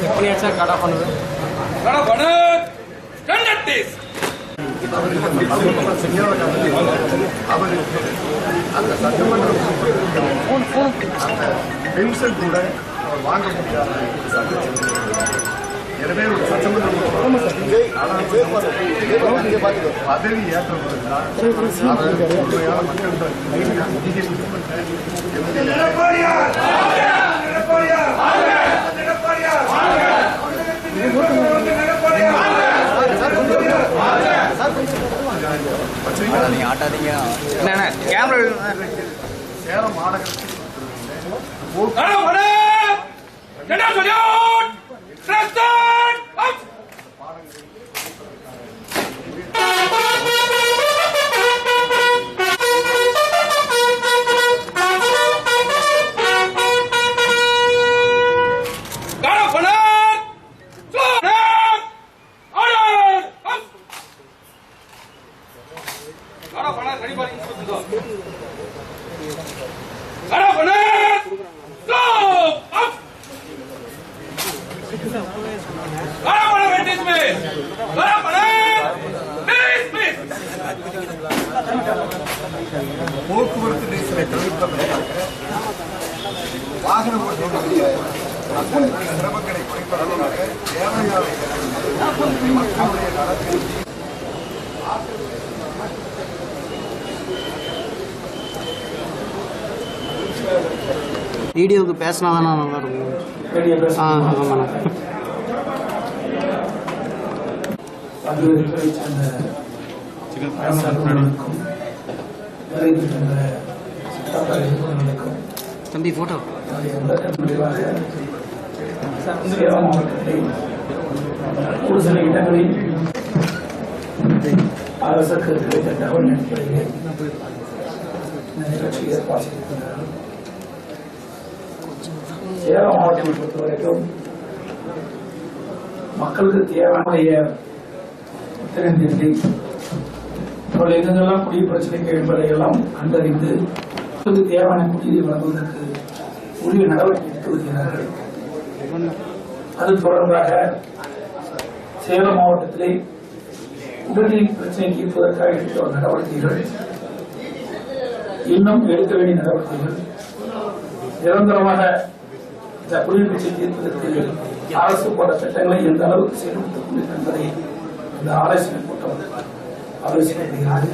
எப்படியாச்சா கடை பண்ணுவேன் அந்த சட்டமன்ற பென்ஷன் கூட வாங்க முடியாத எனவே ஒரு சட்டமன்ற பதவி ஏற்றப்படுகிறார் உண்மையான சேலம் மாநகரத்தில் போக்குவரத்து நெரிசலை தவிர்ப்பதற்காக வாகன ஓட்டுநர்களுடைய சிரமங்களை குறைப்பதற்காக தேவையான மக்களுடைய நலத்தில் வீடியோவுக்கு பேசினா தானே நல்லா இருக்கும். ஆமாண்ணா. தம்பி போட்டோ ஒரு சில இடங்களில் அரசுக்கு கிடைத்த தகவல் அடிப்படையிலே இந்த நிகழ்ச்சி ஏற்பாடு செய்திருக்கிறார்கள். சேலம் மாவட்டத்தை பொறுத்தவரைக்கும் மக்களுக்கு தேவையான திறந்தின்றி அவர்கள் எங்கெல்லாம் குடிநீர் பிரச்சனைகள் என்பதையெல்லாம் கண்டறிந்து தேவையான குடிநீர் வழங்குவதற்கு உரிய நடவடிக்கை எடுத்து வருகிறார்கள். அது தொடர்பாக சேலம் மாவட்டத்திலே குடிநீர் பிரச்சனை தீர்ப்பதற்காக எடுத்த நடவடிக்கைகள் இன்னும் எடுக்க வேண்டிய நடவடிக்கைகள் நிரந்தரமாக இந்த குடிநீர் பிரச்சனை தீர்ப்பதற்கு அரசு போன்ற திட்டங்களை எந்த அளவுக்கு செயல்படுத்திக் கொண்டிருக்கிறது என்பதை இந்த ஆலோசனை கூட்டம் ஆலோசிக்கப்படுகிறது.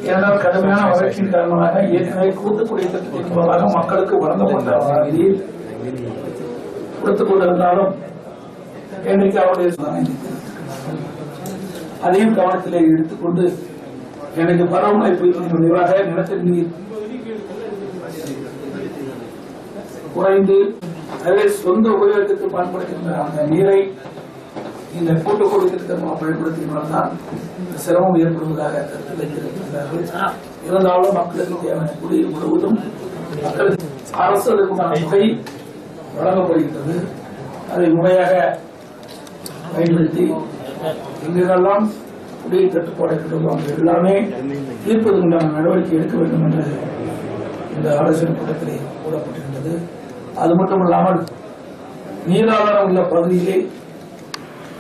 ஏனென்றால் கடுமையான வறட்சியின் காரணமாக ஏற்கனவே கூட்டு குடிநீர் திட்டத்தின் மூலமாக மக்களுக்கு வழங்கப்பட்ட நிதியை கொடுத்துக் கொண்டிருந்தாலும் இன்றைக்கு அவருடைய அதையும் கவனத்தில் எடுத்துக்கொண்டு எனக்கு பருவமழை பொய்ப்பின் விரைவாக நிலத்தடி நீர் குறைந்து அதே சொந்த உபயோகத்திற்கு பயன்படுத்துகின்ற அந்த நீரை இந்த கூட்டு குடிநீர் பயன்படுத்தினால்தான் சிரமம் ஏற்படுவதாக கருத்து வைத்திருக்கிறார்கள். இருந்தாலும் மக்களுக்கு தேவையான குடிநீர் முழுவதும் மக்களுக்கு அரசு தொகை வழங்கப்படுகின்றது. அதை முறையாக பயன்படுத்தி எங்கெல்லாம் குடிநீர் தட்டுப்பாடு இருக்கிறதோ அங்கு எல்லாமே தீர்ப்பதற்கான நடவடிக்கை எடுக்க வேண்டும் என்று இந்த ஆலோசனை கூட்டத்திலே கூறப்பட்டிருந்தது. அது மட்டுமல்லாமல் நீராதாரம் உள்ள பகுதியிலே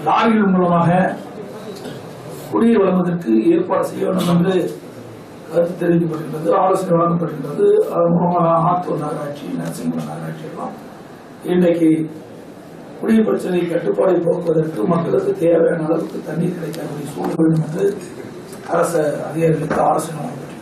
லாரிகள் மூலமாக குடிநீர் வழங்குவதற்கு ஏற்பாடு செய்ய வேண்டும் என்று கருத்து தெரிவிக்கப்பட்டிருந்தது, ஆலோசனை வழங்கப்பட்டிருந்தது. அதன் மூலமாக ஆத்தூர் நகராட்சி, நரசிம்மன் நகராட்சி எல்லாம் இன்றைக்கு குடிநீர் பிரச்சனை கட்டுப்பாடை போக்குவதற்கு மக்களுக்கு தேவையான அளவுக்கு தண்ணீர் கிடைக்கக்கூடிய சூழல் வேண்டும் என்று அரசு அதிகாரிகளுக்கு ஆலோசனை வழங்கப்பட்டிருக்கிறது.